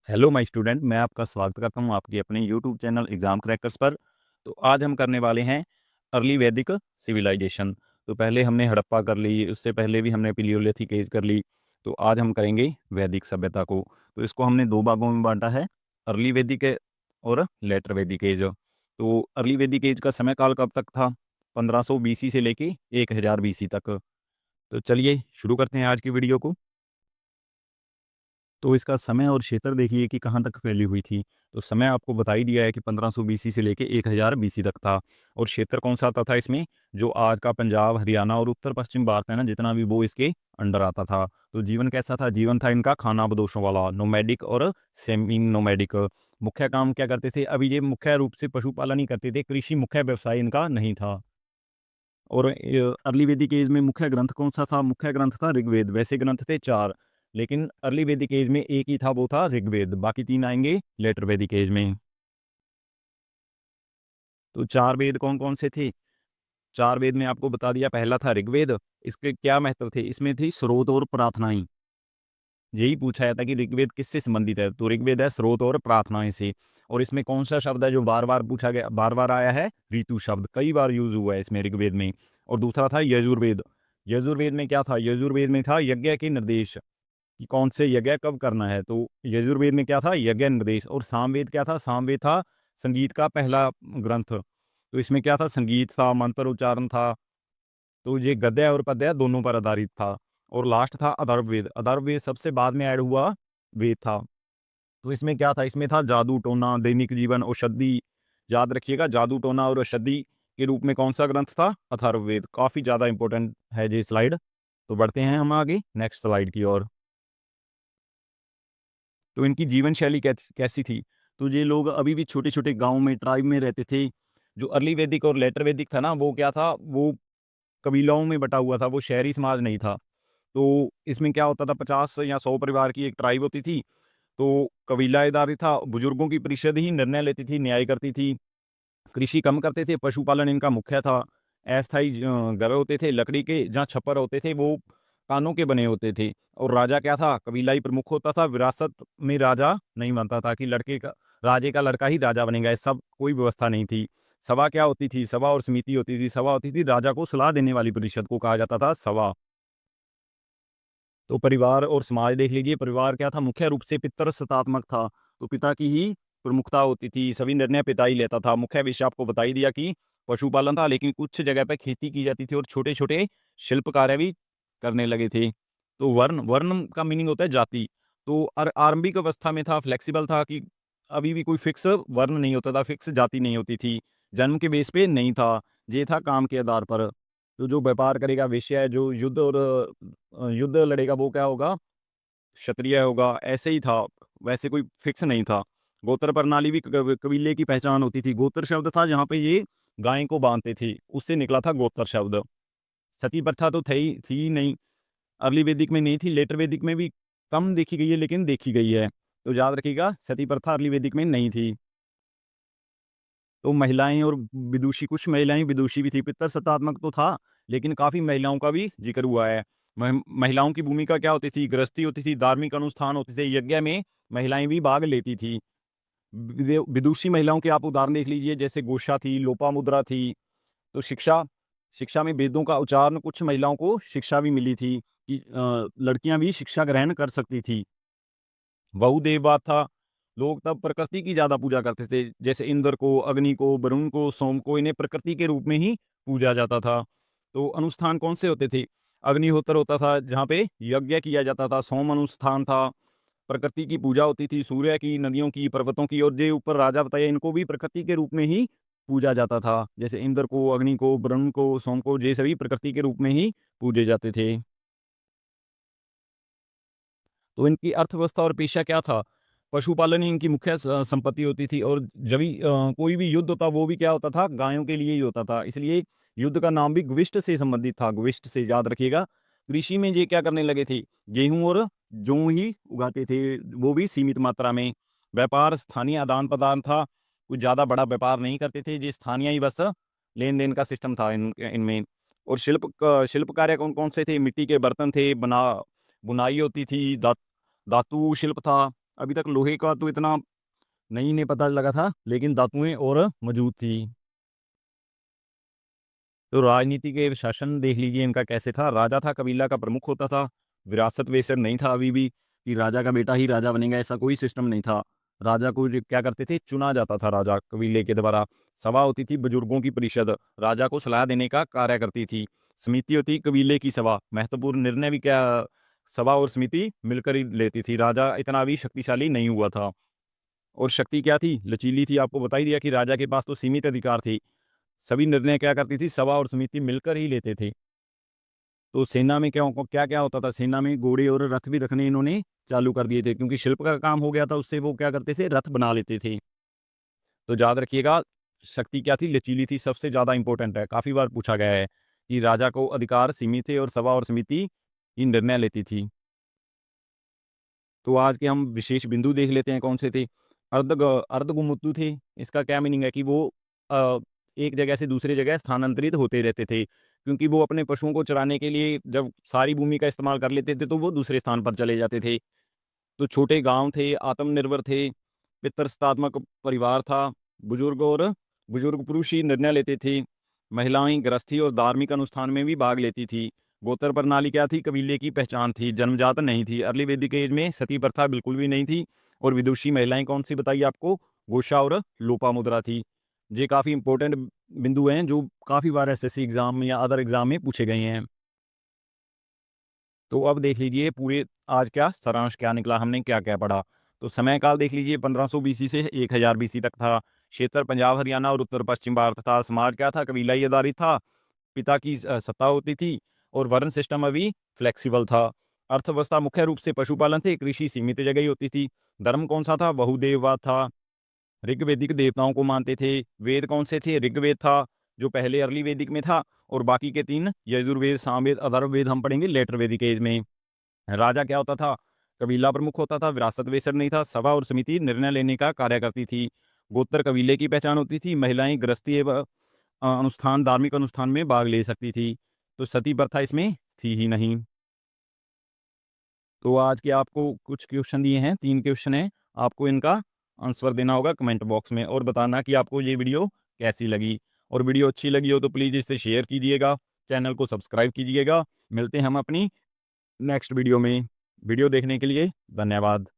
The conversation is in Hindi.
हेलो माय स्टूडेंट, मैं आपका स्वागत करता हूँ आपके अपने यूट्यूब चैनल एग्ज़ाम क्रैकर्स पर। तो आज हम करने वाले हैं अर्ली वैदिक सिविलाइजेशन। तो पहले हमने हड़प्पा कर ली, उससे पहले भी हमने पैलियोलिथिक एज कर ली। तो आज हम करेंगे वैदिक सभ्यता को। तो इसको हमने दो भागों में बांटा है, अर्ली वैदिक और लेटर वैदिक एज। तो अर्ली वैदिक एज का समय काल कब तक था? 1500 बीसी से लेके 1000 बीसी तक। तो चलिए शुरू करते हैं आज की वीडियो को। तो इसका समय और क्षेत्र देखिए कि कहाँ तक फैली हुई थी। तो समय आपको बता ही दिया है कि 1500 बीसी से लेके 1000 बीसी तक था। और क्षेत्र कौन सा आता था इसमें? जो आज का पंजाब, हरियाणा और उत्तर पश्चिम भारत है ना, जितना भी वो इसके अंडर आता था। तो जीवन कैसा था? जीवन था इनका खानाबदोशों वाला, नोमैडिक और सेमी नोमैडिक। मुख्य काम क्या करते थे? अभी ये मुख्य रूप से पशुपालन ही करते थे, कृषि मुख्य व्यवसाय इनका नहीं था। और अर्ली वैदिक एज में मुख्य ग्रंथ कौन सा था? मुख्य ग्रंथ था ऋग्वेद। वैसे ग्रंथ थे 4, लेकिन अर्ली वैदिक एज में एक ही था, वो था ऋग्वेद। बाकी 3 आएंगे लेटर वैदिक एज में। तो 4 वेद कौन कौन से थे? 4 वेद में आपको बता दिया, पहला था ऋग्वेद। इसके क्या महत्व थे? इसमें थी स्रोत और प्रार्थनाएं। यही पूछा जाता है कि ऋग्वेद किससे संबंधित है, तो ऋग्वेद है स्रोत और प्रार्थनाएं से। और इसमें कौन सा शब्द है जो बार बार पूछा गया, बार बार आया है? ऋतु शब्द कई बार यूज हुआ है इसमें ऋग्वेद में। और दूसरा था यजुर्वेद। यजुर्वेद में क्या था? यजुर्वेद में था यज्ञ के निर्देश, कि कौन से यज्ञ कब करना है। तो यजुर्वेद में क्या था? यज्ञ निर्देश। और सामवेद क्या था? सामवेद था संगीत का पहला ग्रंथ। तो इसमें क्या था? संगीत था, मंत्र उच्चारण था। तो ये गद्य और पद्य दोनों पर आधारित था। और लास्ट था अथर्ववेद। अथर्ववेद सबसे बाद में ऐड हुआ वेद था। तो इसमें क्या था? इसमें था जादू टोना, दैनिक जीवन, औषधि। याद रखिएगा, जादू टोना और औषधि के रूप में कौन सा ग्रंथ था? अथर्ववेद। काफ़ी ज़्यादा इंपॉर्टेंट है ये स्लाइड। तो बढ़ते हैं हम आगे नेक्स्ट स्लाइड की ओर। तो इनकी जीवन शैली कैसी थी? तो ये लोग अभी भी छोटे-छोटे गाँव में, ट्राइब में रहते थे। जो अर्ली वैदिक और लेटर वैदिक था ना, वो क्या था? वो कबीलाओं में बँटा हुआ था, वो शहरी समाज नहीं था। तो इसमें क्या होता था, 50 या 100 परिवार की एक ट्राइब होती थी। तो कबीलादारी था, बुजुर्गों की परिषद ही निर्णय लेती थी, न्याय करती थी। कृषि कम करते थे, पशुपालन इनका मुख्य था। अस्थायी घर होते थे लकड़ी के, जहाँ छप्पर होते थे वो कानों के बने होते थे। और राजा क्या था? कबीलाई प्रमुख होता था। विरासत में राजा नहीं बनता था कि लड़के का, राजे का लड़का ही राजा बनेगा, ये सब कोई व्यवस्था नहीं थी। सभा क्या होती थी? सभा और समिति होती थी। सभा होती थी, राजा को सलाह देने वाली परिषद को कहा जाता था सभा। तो परिवार और समाज देख लीजिए। परिवार क्या था? मुख्य रूप से पितृसत्तात्मक था। तो पिता की ही प्रमुखता होती थी, सभी निर्णय पिता ही लेता था। मुख्य विषय आपको बता ही दिया कि पशुपालन था, लेकिन कुछ जगह पे खेती की जाती थी और छोटे-छोटे शिल्प कार्य भी करने लगे थे। तो वर्ण, वर्ण का मीनिंग होता है जाति। तो आरंभिक अवस्था में था, फ्लेक्सिबल था कि अभी भी कोई फिक्स वर्ण नहीं होता था, फिक्स जाति नहीं होती थी। जन्म के बेस पे नहीं था, ये था काम के आधार पर। तो जो व्यापार करेगा वैश्य है, जो युद्ध और युद्ध लड़ेगा वो क्या होगा? क्षत्रिय होगा, ऐसे ही था। वैसे कोई फिक्स नहीं था। गोत्र प्रणाली भी कबीले की पहचान होती थी। गोत्र शब्द था जहाँ पे ये गाय को बाँधते थे, उससे निकला था गोत्र शब्द। सती प्रथा तो थी ही नहीं, अर्ली वैदिक में नहीं थी, लेटर वैदिक में भी कम देखी गई है, लेकिन देखी गई है। तो याद रखिएगा, सती प्रथा अर्ली वैदिक में नहीं थी। तो महिलाएँ और विदुषी, कुछ महिलाएँ विदुषी भी थी। पितृसत्तात्मक तो था, लेकिन काफ़ी महिलाओं का भी ज़िक्र हुआ है। महिलाओं की भूमिका क्या होती थी? गृहस्थी होती थी, धार्मिक अनुष्ठान होते थे, यज्ञ में महिलाएँ भी भाग लेती थी। विदुषी महिलाओं के आप उदाहरण देख लीजिए, जैसे गोषा थी, लोपामुद्रा थी। तो शिक्षा, शिक्षा में वेदों का उच्चारण, कुछ महिलाओं को शिक्षा भी मिली थी कि लड़कियाँ भी शिक्षा ग्रहण कर सकती थी। बहुदेववाद था। लोग तब प्रकृति की ज़्यादा पूजा करते थे, जैसे इंद्र को, अग्नि को, वरुण को, सोम को, इन्हें प्रकृति के रूप में ही पूजा जाता था। तो अनुष्ठान कौन से होते थे? अग्निहोत्र होता था, जहाँ पे यज्ञ किया जाता था। सोम अनुष्ठान था, प्रकृति की पूजा होती थी, सूर्य की, नदियों की, पर्वतों की। और जो ऊपर राजा बताया, इनको भी प्रकृति के रूप में ही पूजा जाता था। जैसे इंद्र को, अग्नि को, वरुण को, सोम को, ये सभी प्रकृति के रूप में ही पूजे जाते थे। तो इनकी अर्थव्यवस्था और पेशा क्या था? पशुपालन ही इनकी मुख्य संपत्ति होती थी। और जब भी कोई भी युद्ध होता, वो भी क्या होता था? गायों के लिए ही होता था। इसलिए युद्ध का नाम भी ग्विष्ट से संबंधित था, ग्विष्ट से, याद रखिएगा। कृषि में ये क्या करने लगे थे? गेहूं और जौ ही उगाते थे, वो भी सीमित मात्रा में। व्यापार स्थानीय आदान प्रदान था, कुछ ज़्यादा बड़ा व्यापार नहीं करते थे, ये स्थानीय ही बस लेन देन का सिस्टम था इनमें। और शिल्प कार्य कौन कौन से थे? मिट्टी के बर्तन थे, बुनाई होती थी, धातु शिल्प था, अभी तक लोहे का तो इतना नहीं इन्हें पता लगा था, लेकिन धातुएँ और मौजूद थी। तो राजनीति के शासन देख लीजिए इनका कैसे था। राजा था, कबीला का प्रमुख होता था। विरासत वैसे नहीं था अभी भी कि राजा का बेटा ही राजा बनेगा, ऐसा कोई सिस्टम नहीं था। राजा को जो क्या करते थे, चुना जाता था राजा कबीले के द्वारा। सभा होती थी बुजुर्गों की परिषद, राजा को सलाह देने का कार्य करती थी। समिति होती कबीले की सभा, महत्वपूर्ण निर्णय भी क्या सभा और समिति मिलकर ही लेती थी। राजा इतना भी शक्तिशाली नहीं हुआ था। और शक्ति क्या थी, लचीली थी। आपको बता ही दिया कि राजा के पास तो सीमित अधिकार थे। सभी निर्णय क्या करती थी, सभा और समिति मिलकर ही लेते थे। तो सेना में क्या-क्या होता था, सेना में घोड़े और रथ भी रखने इन्होंने चालू कर दिए थे, क्योंकि शिल्प का काम हो गया था, उससे वो क्या करते थे, रथ बना लेते थे। तो याद रखिएगा, शक्ति क्या थी, लचीली थी, सबसे ज़्यादा इम्पोर्टेंट है, काफ़ी बार पूछा गया है कि राजा को अधिकार सीमित थे और सभा और समिति ही निर्णय लेती थी। तो आज के हम विशेष बिंदु देख लेते हैं कौन से थे। अर्धगुमुत्तु थे, इसका क्या मीनिंग है कि वो अ, एक जगह से दूसरी जगह स्थानांतरित होते रहते थे, क्योंकि वो अपने पशुओं को चराने के लिए जब सारी भूमि का इस्तेमाल कर लेते थे, तो वो दूसरे स्थान पर चले जाते थे। तो छोटे गाँव थे, आत्मनिर्भर थे, पितृसत्तात्मक परिवार था, बुजुर्ग और बुजुर्ग पुरुष ही निर्णय लेते थे। महिलाएँ गृहस्थी और धार्मिक अनुष्ठान में भी भाग लेती थी। गोत्र प्रणाली क्या थी? कबीले की पहचान थी, जन्मजात नहीं थी। अर्ली वैदिक एज में सती प्रथा बिल्कुल भी नहीं थी। और विदुषी महिलाएँ कौन-सी बताइए आपको? घोषा और लोपामुद्रा थी। ये काफ़ी इंपॉर्टेंट बिंदु हैं, जो काफ़ी बार एसएससी एग्ज़ाम या अदर एग्ज़ाम में पूछे गए हैं। तो अब देख लीजिए पूरे आज क्या सारांश क्या निकला, हमने क्या-क्या पढ़ा। तो समय काल देख लीजिए 1500 बीसी से 1000 बीसी तक था। क्षेत्र पंजाब, हरियाणा और उत्तर-पश्चिम भारत था। समाज क्या था? कबीलाई आधारित था। पिता की सत्ता होती थी और वर्ण सिस्टम अभी फ्लेक्सिबल था। अर्थव्यवस्था मुख्य रूप से पशुपालन थे, कृषि सीमित जगह ही होती थी। धर्म कौन-सा था? बहुदेववाद था। ऋग्वेदिक देवताओं को मानते थे। वेद कौन से थे? ऋग्वेद था, जो पहले अर्ली वैदिक में था, और बाकी के 3 यजुर्वेद, सामवेद, अथर्ववेद हम पढ़ेंगे लेटर वैदिक एज में। राजा क्या होता था? कबीला प्रमुख होता था, विरासत वैसर नहीं था, सभा और समिति निर्णय लेने का कार्य करती थी। गोत्र कबीले की पहचान होती थी, महिलाएँ गृहस्थी एवं अनुष्ठान धार्मिक अनुष्ठान में भाग ले सकती थी। तो सती प्रथा इसमें थी ही नहीं। तो आज के आपको कुछ क्वेश्चन दिए हैं, 3 क्वेश्चन हैं, आपको इनका आंसर देना होगा कमेंट बॉक्स में और बताना कि आपको ये वीडियो कैसी लगी। और वीडियो अच्छी लगी हो तो प्लीज़ इसे शेयर कीजिएगा, चैनल को सब्सक्राइब कीजिएगा। मिलते हैं हम अपनी नेक्स्ट वीडियो में। वीडियो देखने के लिए धन्यवाद।